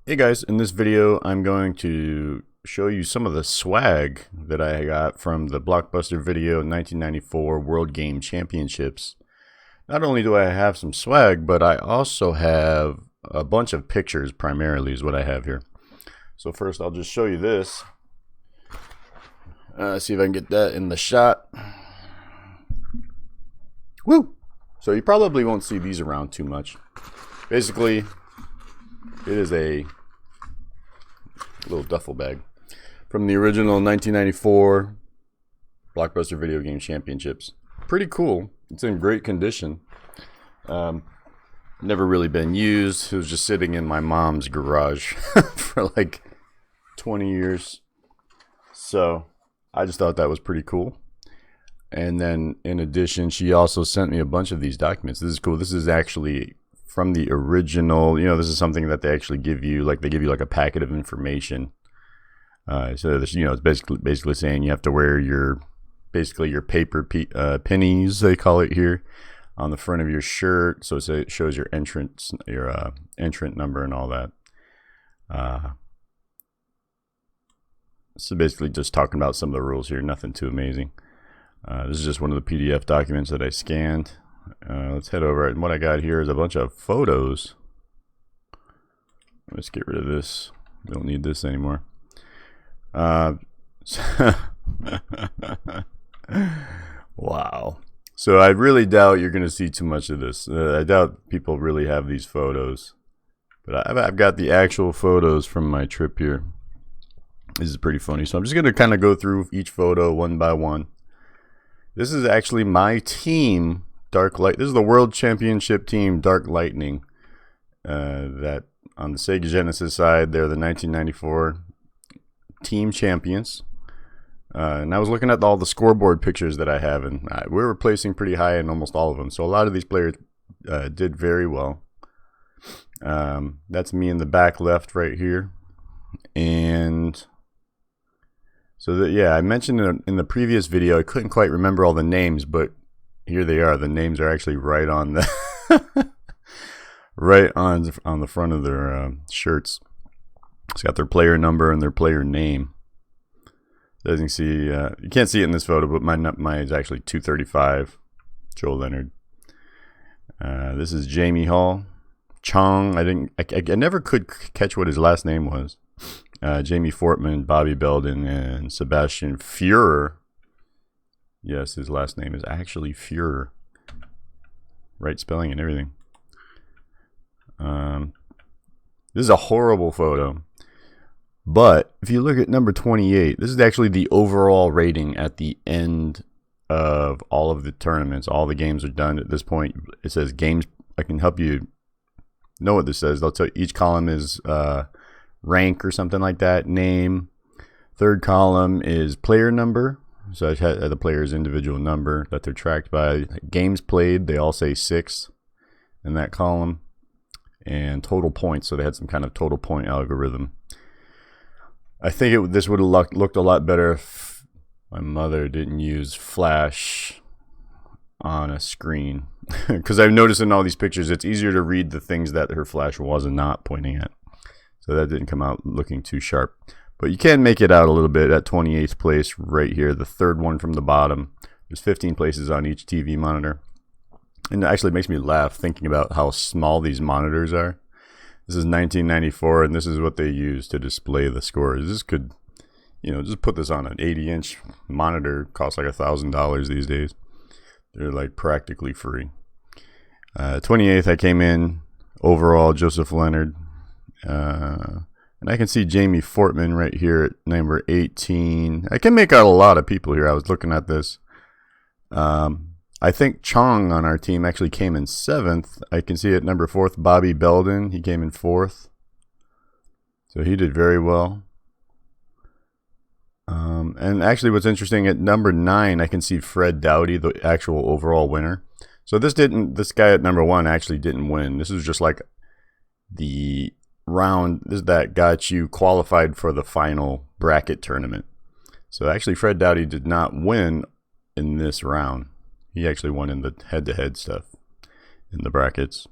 Hey guys, in this video I'm going to show you some of the swag that I got from the Blockbuster Video 1994 World Game Championships. Not only do I have some swag, but I also have a bunch of pictures, primarily is what I have here. So first I'll just show you this. See if I can get that in the shot. Woo! So you probably won't see these around too much. Basically, it is a little duffel bag from the original 1994 Blockbuster Video Game Championships. Pretty cool. It's in great condition. Never really been used. It was just sitting in my mom's garage for like 20 years. So I just thought that was pretty cool. And then in addition, she also sent me a bunch of these documents. This is cool. This is actually from the original, this is something that they actually give you, like they give you like a packet of information. So this, it's basically saying you have to wear your paper pennies, they call it here, on the front of your shirt. So it shows your entrant number and all that. So basically just talking about some of the rules here, nothing too amazing. This is just one of the PDF documents that I scanned. Let's head over, and what I got here is a bunch of photos. Let's get rid of this. We don't need this anymore. Wow. So I really doubt you're going to see too much of this. I doubt people really have these photos. But I've got the actual photos from my trip here. This is pretty funny. So I'm just going to kind of go through each photo one by one. This is actually my team, Dark Light. This is the World Championship team, Dark Lightning. That on the Sega Genesis side, they're the 1994 team champions. And I was looking at all the scoreboard pictures that I have, and we were placing pretty high in almost all of them. So a lot of these players did very well. That's me in the back left right here. And so I mentioned in the previous video, I couldn't quite remember all the names, but here they are. The names are actually right on the right on the front of their shirts. It's got their player number and their player name. As you can see, you can't see it in this photo, but mine is actually 235. Joel Leonard. This is Jamie Hall. Chong. I never could catch what his last name was. Jamie Fortman, Bobby Belden, and Sebastian Fuhrer. Yes, his last name is actually Fuhrer. Right spelling and everything. This is a horrible photo. But if you look at number 28, this is actually the overall rating at the end of all of the tournaments. All the games are done at this point. It says games. I can help you know what this says. They'll tell you each column is rank or something like that, name. Third column is player number, so it has the player's individual number that they're tracked by. Games played, they all say 6 in that column, and total points, so they had some kind of total point algorithm. I think this would have looked a lot better if my mother didn't use flash on a screen, because I've noticed in all these pictures it's easier to read the things that her flash was not pointing at. So that didn't come out looking too sharp. But you can make it out a little bit at 28th place right here, the third one from the bottom. There's 15 places on each TV monitor. And it actually makes me laugh thinking about how small these monitors are. This is 1994, and this is what they use to display the scores. This could, just put this on an 80-inch monitor. Costs like $1,000 these days. They're like practically free. 28th, I came in overall, Joseph Leonard. And I can see Jamie Fortman right here at number 18. I can make out a lot of people here. I was looking at this. I think Chong on our team actually came in 7th. I can see at number 4th, Bobby Belden. He came in 4th. So he did very well. And actually what's interesting, at number 9, I can see Fred Dowdy, the actual overall winner. So this guy at number 1 actually didn't win. This was just like the round that got you qualified for the final bracket tournament. So actually Fred Dowdy did not win in this round. He actually won in the head-to-head stuff in the brackets.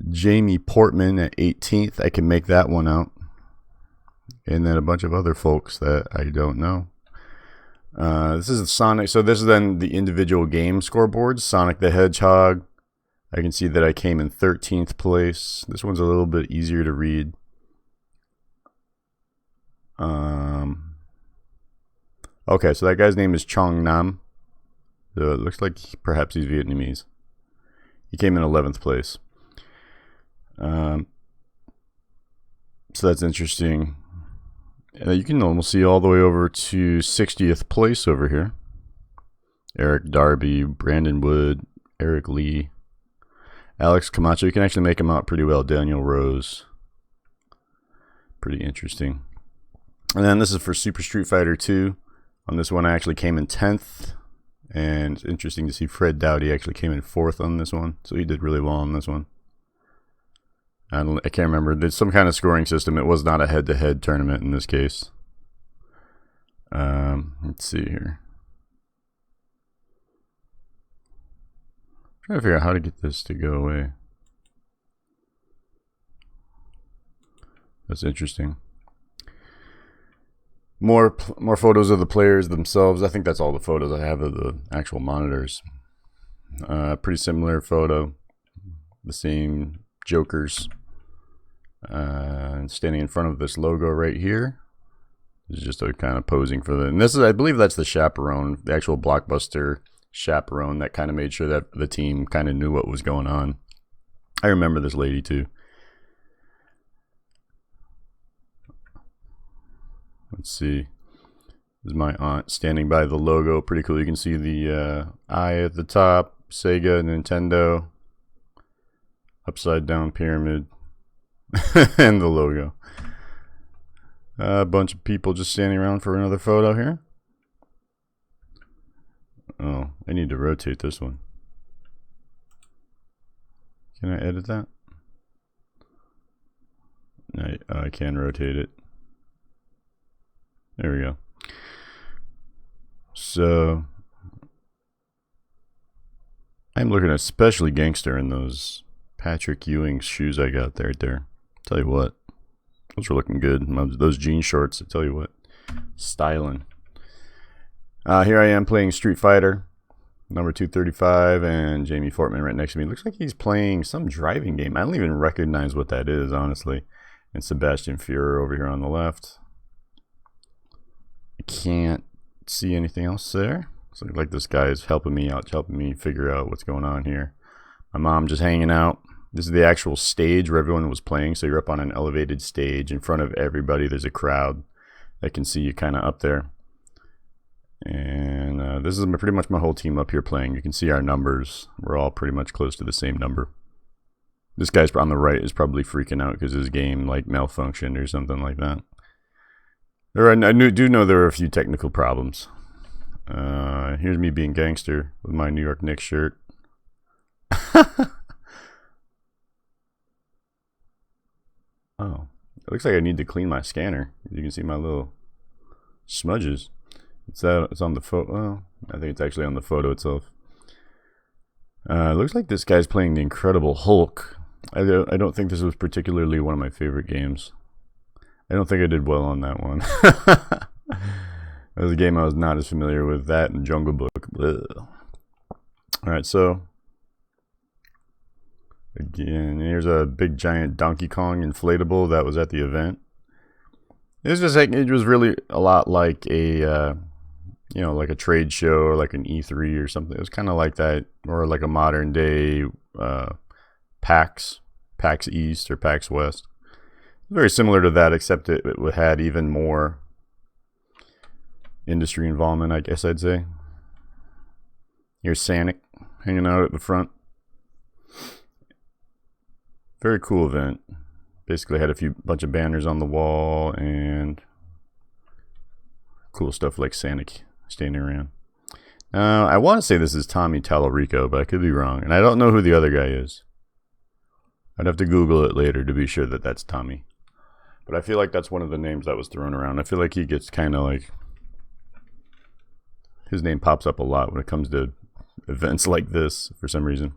Jamie Portman at 18th. I can make that one out. And then a bunch of other folks that I don't know. This is Sonic. So this is then the individual game scoreboards. Sonic the Hedgehog. I can see that I came in 13th place. This one's a little bit easier to read. Okay, so that guy's name is Chong Nam. So it looks like perhaps he's Vietnamese. He came in 11th place. So that's interesting. You can almost see all the way over to 60th place over here. Eric Darby, Brandon Wood, Eric Lee, Alex Camacho. You can actually make him out pretty well. Daniel Rose. Pretty interesting. And then this is for Super Street Fighter 2. On this one, I actually came in 10th. And it's interesting to see Fred Dowdy actually came in 4th on this one. So he did really well on this one. I can't remember. There's some kind of scoring system. It was not a head-to-head tournament in this case. Let's see here. Trying to figure out how to get this to go away. That's interesting. More photos of the players themselves. I think that's all the photos I have of the actual monitors. Pretty similar photo. The same jokers. Standing in front of this logo right here. This is just a kind of posing for the. And this is, I believe, that's the chaperone, the actual Blockbuster chaperone that kind of made sure that the team kind of knew what was going on. I remember this lady too. Let's see. This is my aunt standing by the logo. Pretty cool. You can see the eye at the top. Sega, Nintendo. Upside down pyramid. And the logo. A bunch of people just standing around for another photo here. Oh, I need to rotate this one. Can I edit that? I can rotate it. There we go. So I'm looking especially gangster in those Patrick Ewing shoes I got there. Tell you what, those are looking good. Those jean shorts, I tell you what, styling. Here I am playing Street Fighter, number 235, and Jamie Fortman right next to me. Looks like he's playing some driving game. I don't even recognize what that is, honestly. And Sebastian Führer over here on the left. I can't see anything else there. So like this guy is helping me out, helping me figure out what's going on here. My mom just hanging out. This is the actual stage where everyone was playing. So you're up on an elevated stage in front of everybody. There's a crowd that can see you kind of up there. And this is pretty much my whole team up here playing. You can see our numbers. We're all pretty much close to the same number. This guy's on the right is probably freaking out because his game like malfunctioned or something like that. I do know there are a few technical problems. Here's me being gangster with my New York Knicks shirt. Oh, it looks like I need to clean my scanner. You can see my little smudges. It's on the photo. Well, I think it's actually on the photo itself. It looks like this guy's playing the Incredible Hulk. I don't think this was particularly one of my favorite games. I don't think I did well on that one. That was a game I was not as familiar with. That and Jungle Book. Alright, so again, here's a big giant Donkey Kong inflatable that was at the event. It was just like, it was really a lot like a like a trade show or like an E3 or something. It was kind of like that, or like a modern day PAX East or PAX West. Very similar to that, except it had even more industry involvement, I guess I'd say. Here's Sonic hanging out at the front. Very cool event. Basically had bunch of banners on the wall and cool stuff like Sonic standing around. I want to say this is Tommy Tallarico, but I could be wrong. And I don't know who the other guy is. I'd have to Google it later to be sure that that's Tommy. But I feel like that's one of the names that was thrown around. I feel like he gets kind of like... his name pops up a lot when it comes to events like this for some reason.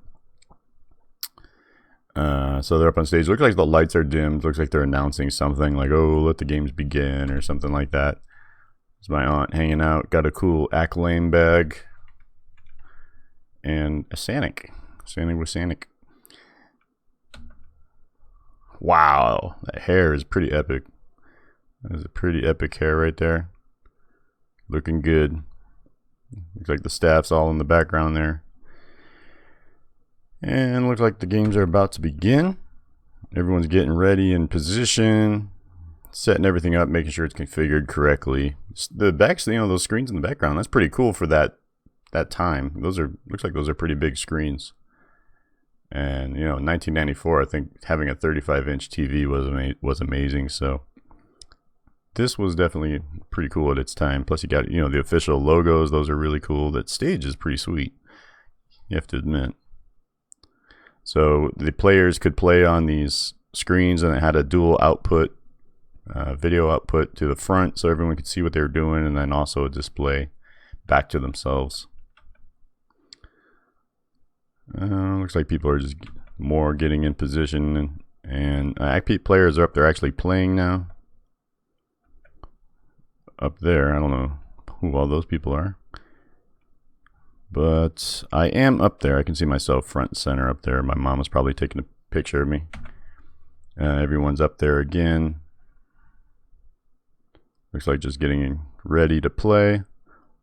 So they're up on stage. Looks like the lights are dimmed. Looks like they're announcing something like, "Oh, let the games begin," or something like that. It's my aunt hanging out. Got a cool Acclaim bag and a Sanic. Sanic with Sanic. Wow, that hair is pretty epic. That is a pretty epic hair right there. Looking good. Looks like the staff's all in the background there. And looks like the games are about to begin. Everyone's getting ready in position, setting everything up, making sure it's configured correctly. The backs, those screens in the background, that's pretty cool for that time. Looks like those are pretty big screens. And in 1994, I think having a 35-inch TV was amazing. So this was definitely pretty cool at its time. Plus, you got the official logos; those are really cool. That stage is pretty sweet, you have to admit. So the players could play on these screens, and it had a dual output, video output to the front, so everyone could see what they were doing, and then also a display back to themselves. Looks like people are just more getting in position, and players are up there actually playing now. Up there, I don't know who all those people are, but I am up there. I can see myself front and center up there. My mom was probably taking a picture of me. Everyone's up there again. Looks like just getting ready to play.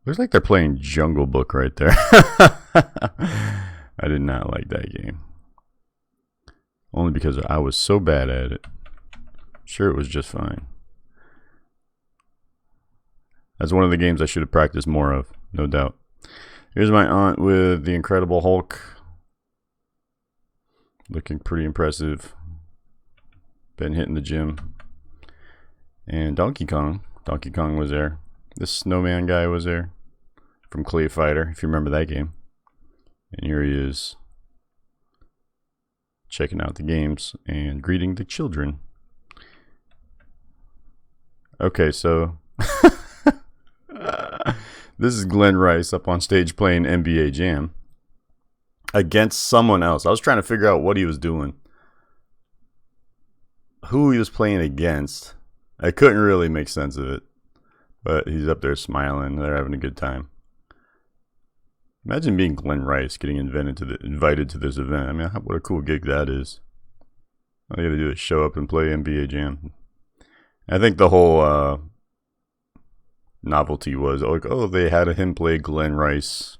Looks like they're playing Jungle Book right there. I did not like that game. Only because I was so bad at it. Sure, it was just fine. That's one of the games I should have practiced more of, no doubt. Here's my aunt with the Incredible Hulk. Looking pretty impressive. Been hitting the gym. And Donkey Kong. Donkey Kong was there. This snowman guy was there. From Clay Fighter, if you remember that game. And here he is. Checking out the games and greeting the children. Okay, so this is Glenn Rice up on stage playing NBA Jam against someone else. I was trying to figure out what he was doing, who he was playing against. I couldn't really make sense of it, but he's up there smiling. They're having a good time. Imagine being Glenn Rice, getting invited to this event. I mean, what a cool gig that is. All you gotta do is show up and play NBA Jam. I think the whole novelty was like, oh, they had him play Glenn Rice.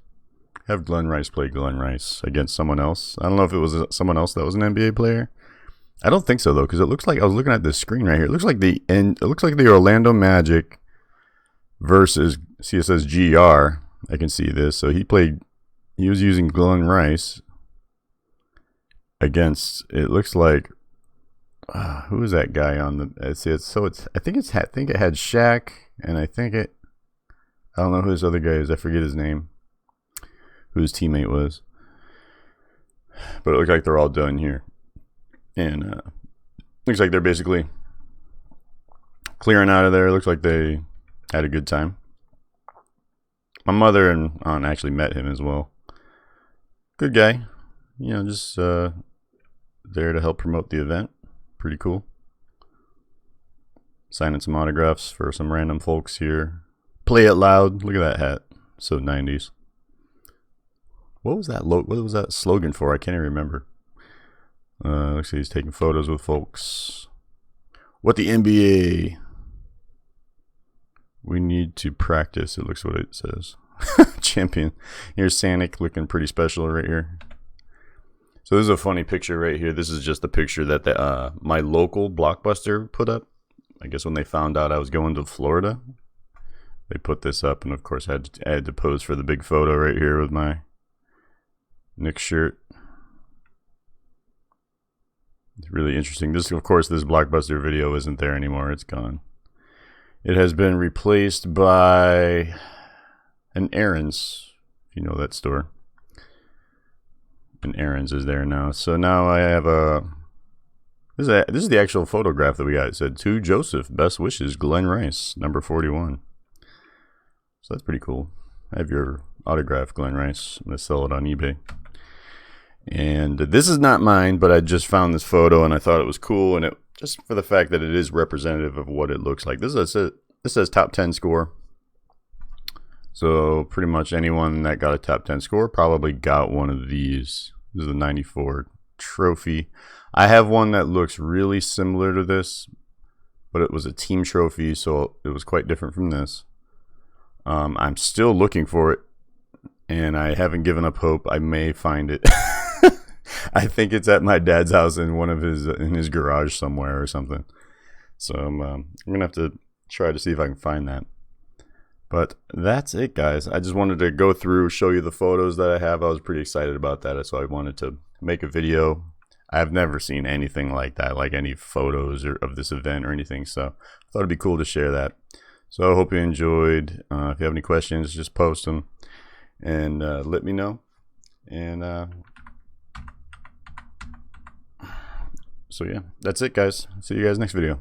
Have Glenn Rice play Glenn Rice against someone else. I don't know if it was someone else that was an NBA player. I don't think so though, because it looks like I was looking at this screen right here. It looks like the Orlando Magic versus CSS GR. I can see this. So he was using Glenn Rice against, it looks like, who is that guy on the, I think it had Shaq, and I don't know who this other guy is. I forget his name, who his teammate was. But it looks like they're all done here. And looks like they're basically clearing out of there. Looks like they had a good time. My mother and aunt actually met him as well. Good guy. Just there to help promote the event. Pretty cool. Signing some autographs for some random folks here. Play it loud. Look at that hat. So 90s. What was that slogan for? I can't even remember. Looks like he's taking photos with folks. What the NBA? We need to practice. It looks what it says. Champion. Here's Sanic looking pretty special right here. So this is a funny picture right here. This is just a picture that my local Blockbuster put up. I guess when they found out I was going to Florida, they put this up, and of course I had to pose for the big photo right here with my Knicks shirt. It's really interesting. This Blockbuster video isn't there anymore. It's gone. It has been replaced by an Aaron's, if you know that store. An Aaron's is there now. So now I have this is the actual photograph that we got. It said, "To Joseph, best wishes, Glenn Rice, number 41. So that's pretty cool. I have your autograph, Glenn Rice. I'm going to sell it on eBay. And this is not mine, but I just found this photo and I thought it was cool, and it just for the fact that it is representative of what it looks like. This says top 10 score. So pretty much anyone that got a top 10 score probably got one of these. This is the 94 trophy. I have one that looks really similar to this, but it was a team trophy, so it was quite different from this. I'm still looking for it, and I haven't given up hope. I may find it. I think it's at my dad's house in his garage somewhere or something. So I'm gonna have to try to see if I can find that. But that's it, guys. I just wanted to go through, show you the photos that I have. I was pretty excited about that, so I wanted to make a video. I've never seen anything like that, like any photos of this event or anything. So I thought it'd be cool to share that. So I hope you enjoyed. If you have any questions, just post them and let me know. And so yeah, that's it, guys. See you guys next video.